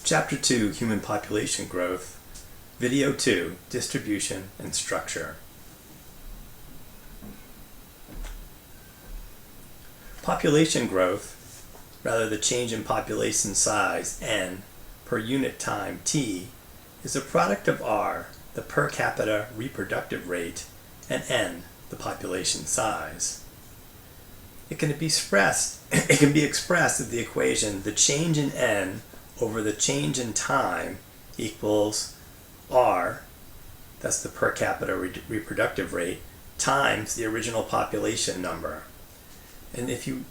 Chapter 2, Human Population Growth. Video 2, Distribution and Structure. Population growth, rather the change in population size, n, per unit time, t, is a product of r, the per capita reproductive rate, and n, the population size. It can be expressed as the equation the change in n over the change in time equals r, that's the per capita reproductive rate, times the original population number. And if you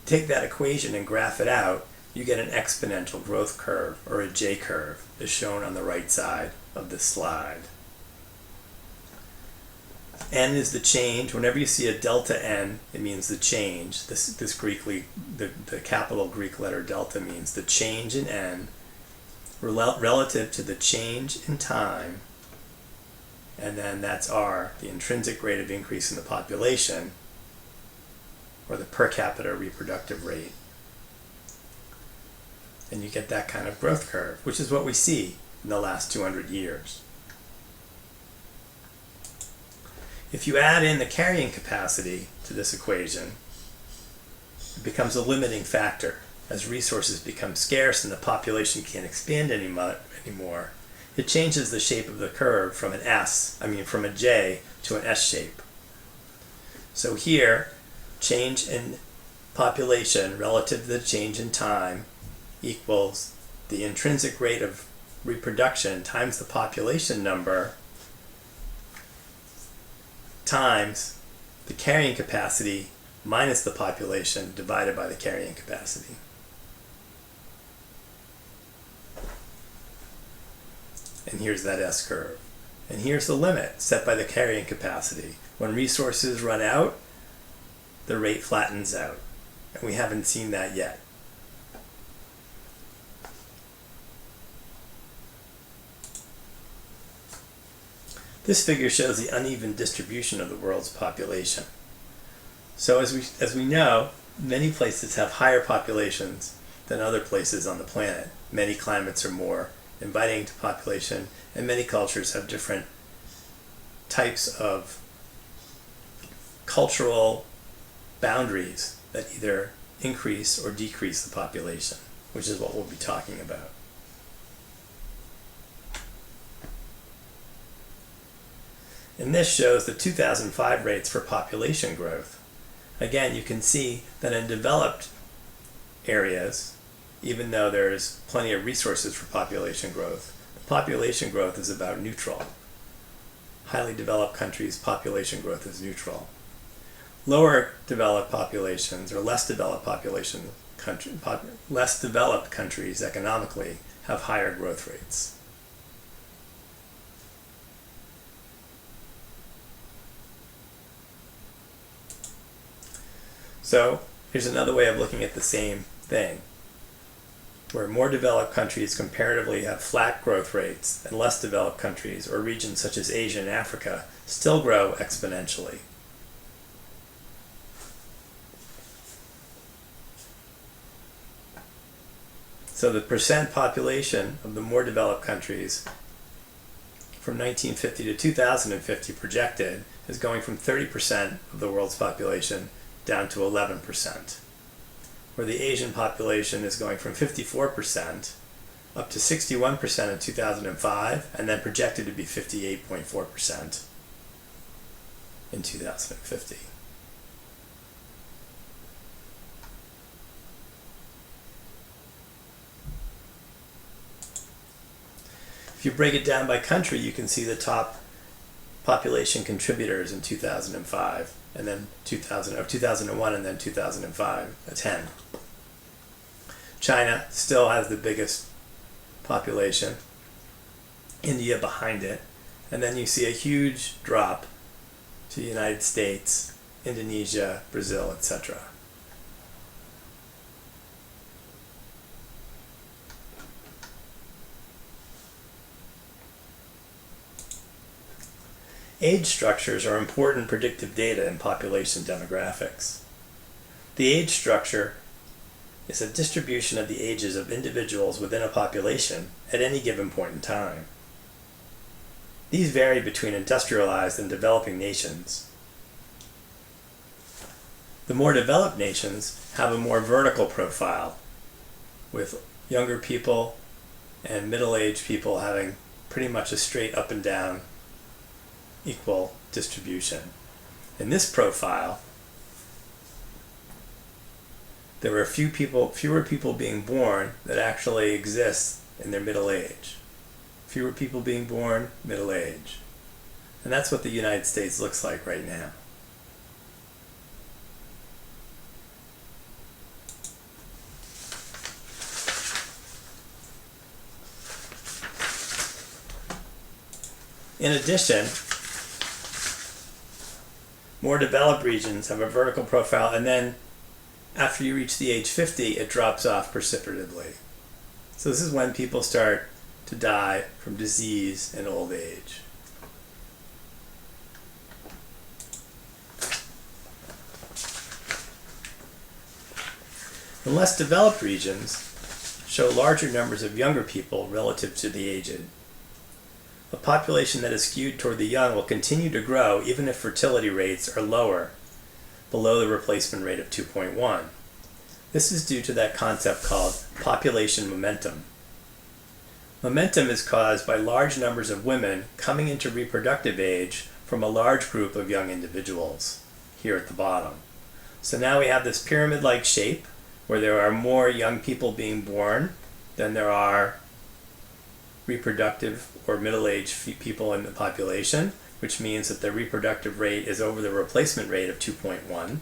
take that equation and graph it out, you get an exponential growth curve, or a J curve, as shown on the right side of this slide. N is the change. Whenever you see a delta n, it means the change. The capital Greek letter delta means the change in n relative to the change in time, and then that's r, the intrinsic rate of increase in the population, or the per capita reproductive rate. And you get that kind of growth curve, which is what we see in the last 200 years. If you add in the carrying capacity to this equation, it becomes a limiting factor. As resources become scarce and the population can't expand anymore, it changes the shape of the curve from from a J to an S shape. So here, change in population relative to the change in time equals the intrinsic rate of reproduction times the population number times the carrying capacity minus the population divided by the carrying capacity. And here's that S curve. And here's the limit set by the carrying capacity. When resources run out, the rate flattens out. And we haven't seen that yet. This figure shows the uneven distribution of the world's population. So as we know, many places have higher populations than other places on the planet. Many climates are more inviting to population, and many cultures have different types of cultural boundaries that either increase or decrease the population, which is what we'll be talking about. And this shows the 2005 rates for population growth. Again, you can see that in developed areas, even though there's plenty of resources for population growth is about neutral. Highly developed countries' population growth is neutral. Lower developed populations, or less developed countries economically, have higher growth rates. So here's another way of looking at the same thing, where more developed countries comparatively have flat growth rates, and less developed countries or regions such as Asia and Africa still grow exponentially. So the percent population of the more developed countries from 1950 to 2050 projected is going from 30% of the world's population down to 11%, where the Asian population is going from 54% up to 61% in 2005, and then projected to be 58.4% in 2050. If you break it down by country, you can see the top population contributors in 2005, and then 2001, and then 2005, a 10. China still has the biggest population, India behind it, and then you see a huge drop to the United States, Indonesia, Brazil, etc. Age structures are important predictive data in population demographics. The age structure is a distribution of the ages of individuals within a population at any given point in time. These vary between industrialized and developing nations. The more developed nations have a more vertical profile, with younger people and middle-aged people having pretty much a straight up and down equal distribution. In this profile, there were fewer people being born that actually exist in their middle age. Fewer people being born, middle age. And that's what the United States looks like right now. In addition, more developed regions have a vertical profile, and then after you reach the age 50, it drops off precipitatively. So this is when people start to die from disease and old age. The less developed regions show larger numbers of younger people relative to the aged. A population that is skewed toward the young will continue to grow even if fertility rates are lower, below the replacement rate of 2.1. This is due to that concept called population momentum. Momentum is caused by large numbers of women coming into reproductive age from a large group of young individuals, here at the bottom. So now we have this pyramid-like shape where there are more young people being born than there are reproductive or middle-aged people in the population, which means that the reproductive rate is over the replacement rate of 2.1.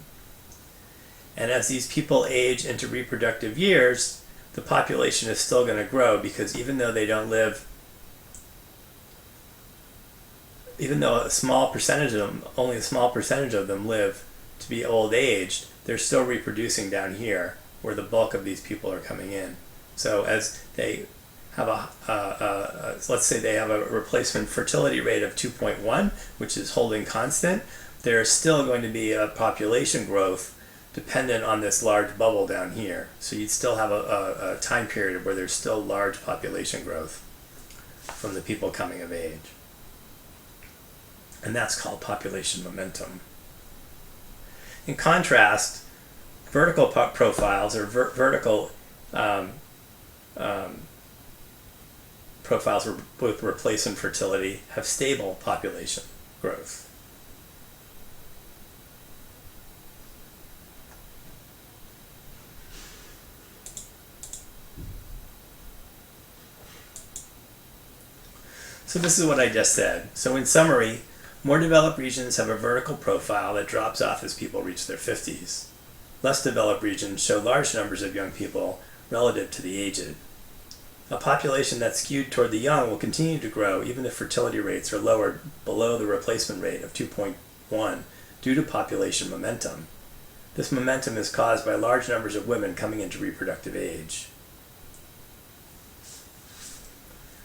And as these people age into reproductive years, the population is still going to grow, because even though they don't live, even though a small percentage of them, only a small percentage of them live to be old aged, they're still reproducing down here where the bulk of these people are coming in. So as they have let's say they have a replacement fertility rate of 2.1, which is holding constant, there's still going to be a population growth dependent on this large bubble down here. So you'd still have a time period where there's still large population growth from the people coming of age. And that's called population momentum. In contrast, vertical profiles, or vertical profiles with replacement fertility, have stable population growth. So this is what I just said. So in summary, more developed regions have a vertical profile that drops off as people reach their 50s. Less developed regions show large numbers of young people relative to the aged. A population that's skewed toward the young will continue to grow even if fertility rates are lowered below the replacement rate of 2.1 due to population momentum. This momentum is caused by large numbers of women coming into reproductive age.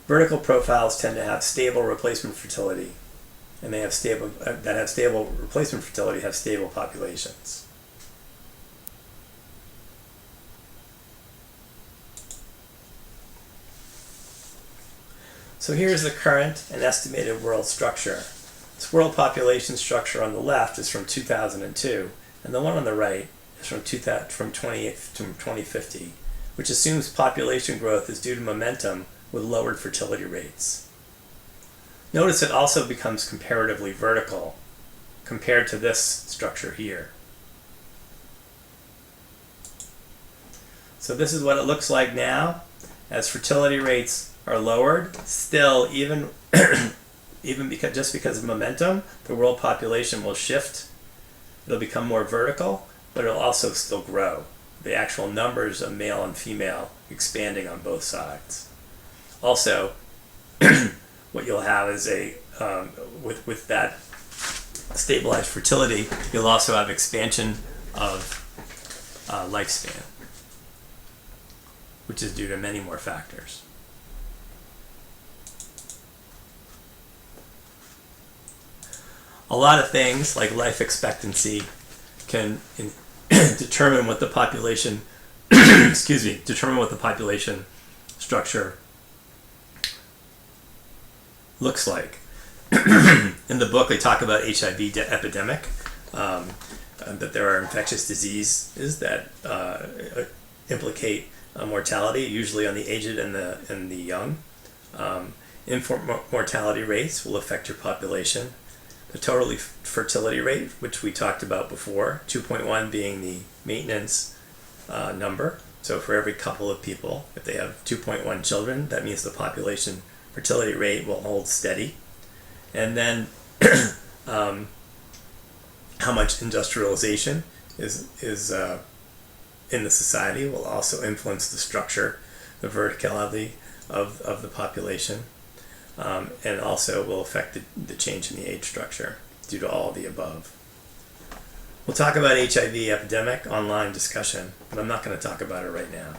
Vertical profiles tend to have stable replacement fertility, and they have stable replacement fertility have stable populations. So here's the current and estimated world structure. This world population structure on the left is from 2002, and the one on the right is from 2050, which assumes population growth is due to momentum with lowered fertility rates. Notice it also becomes comparatively vertical compared to this structure here. So this is what it looks like now. As fertility rates are lowered, still even just because of momentum, the world population will shift. It'll become more vertical, but it'll also still grow. The actual numbers of male and female expanding on both sides. Also, what you'll have is with that stabilized fertility, you'll also have expansion of lifespan, which is due to many more factors. A lot of things like life expectancy can determine what the population excuse me, determine what the population structure looks like. In the book, they talk about HIV epidemic, that there are infectious diseases that implicate mortality, usually on the aged and the young. Infant mortality rates will affect your population. The total fertility rate, which we talked about before, 2.1 being the maintenance number. So for every couple of people, if they have 2.1 children, that means the population fertility rate will hold steady. And then how much industrialization is in the society will also influence the structure, the verticality of the population, and also will affect the change in the age structure due to all the above. We'll talk about HIV epidemic online discussion, but I'm not going to talk about it right now.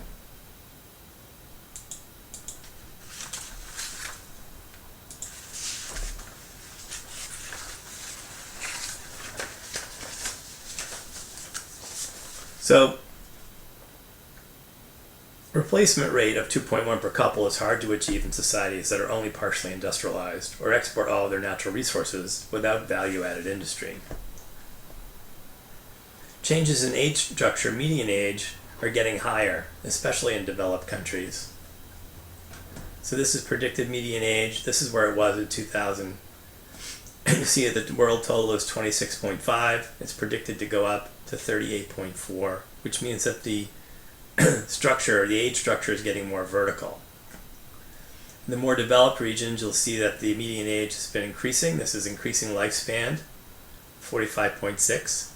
So, replacement rate of 2.1 per couple is hard to achieve in societies that are only partially industrialized or export all of their natural resources without value-added industry. Changes in age structure, median age, are getting higher, especially in developed countries. So this is predicted median age. This is where it was in 2000. You see that the world total is 26.5. It's predicted to go up to 38.4, which means that the structure, the age structure, is getting more vertical. In the more developed regions, you'll see that the median age has been increasing. This is increasing lifespan, 45.6.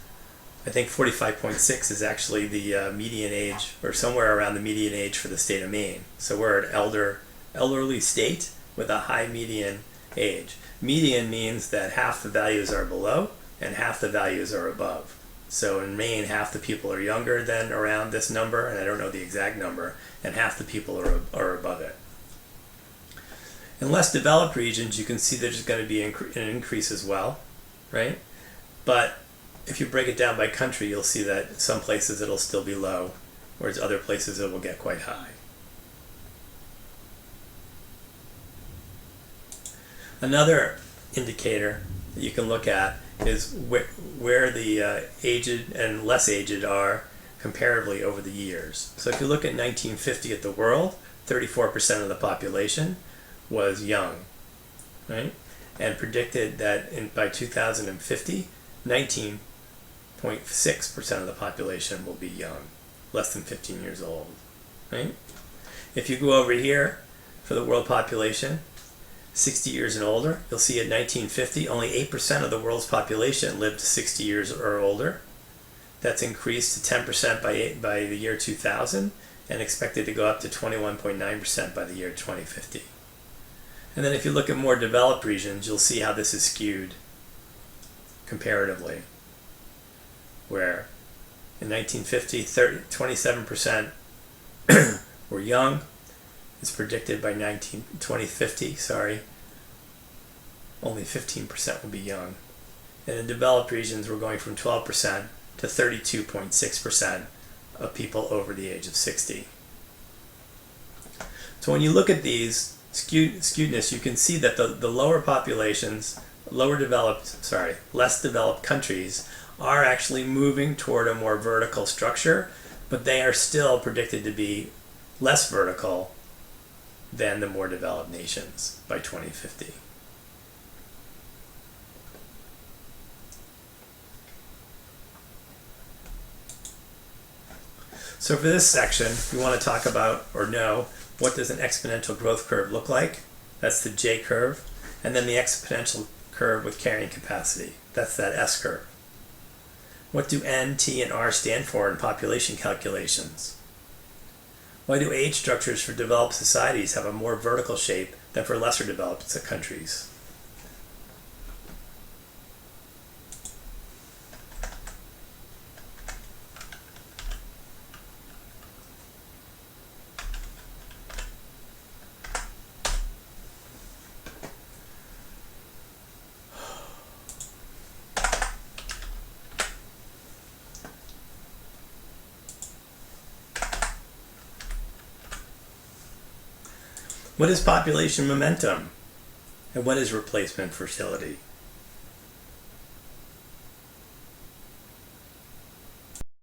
I think 45.6 is actually the median age, or somewhere around the median age for the state of Maine. So we're an elderly state with a high median age. Median means that half the values are below and half the values are above. So in Maine, half the people are younger than around this number, and I don't know the exact number, and half the people are above it. In less developed regions, you can see there's going to be an increase as well, right? But if you break it down by country, you'll see that some places it'll still be low, whereas other places it will get quite high. Another indicator that you can look at is where the aged and less aged are comparatively over the years. So if you look at 1950 at the world, 34% of the population was young, right? And predicted that by 2050, 19.6% of the population will be young, less than 15 years old, right? If you go over here for the world population, 60 years and older, you'll see at 1950, only 8% of the world's population lived to 60 years or older. That's increased to 10% by the year 2000 and expected to go up to 21.9% by the year 2050. And then if you look at more developed regions, you'll see how this is skewed comparatively, where in 1950, 27% were young. It's predicted by 2050, only 15% will be young. And in developed regions, we're going from 12% to 32.6% of people over the age of 60. So when you look at these skewedness, you can see that the lower populations, less developed countries are actually moving toward a more vertical structure, but they are still predicted to be less vertical than the more developed nations by 2050. So for this section, we want to talk about or know what does an exponential growth curve look like. That's the J curve. And then the exponential curve with carrying capacity. That's that S curve. What do N, T, and R stand for in population calculations? Why do age structures for developed societies have a more vertical shape than for lesser developed countries? What is population momentum? And what is replacement fertility?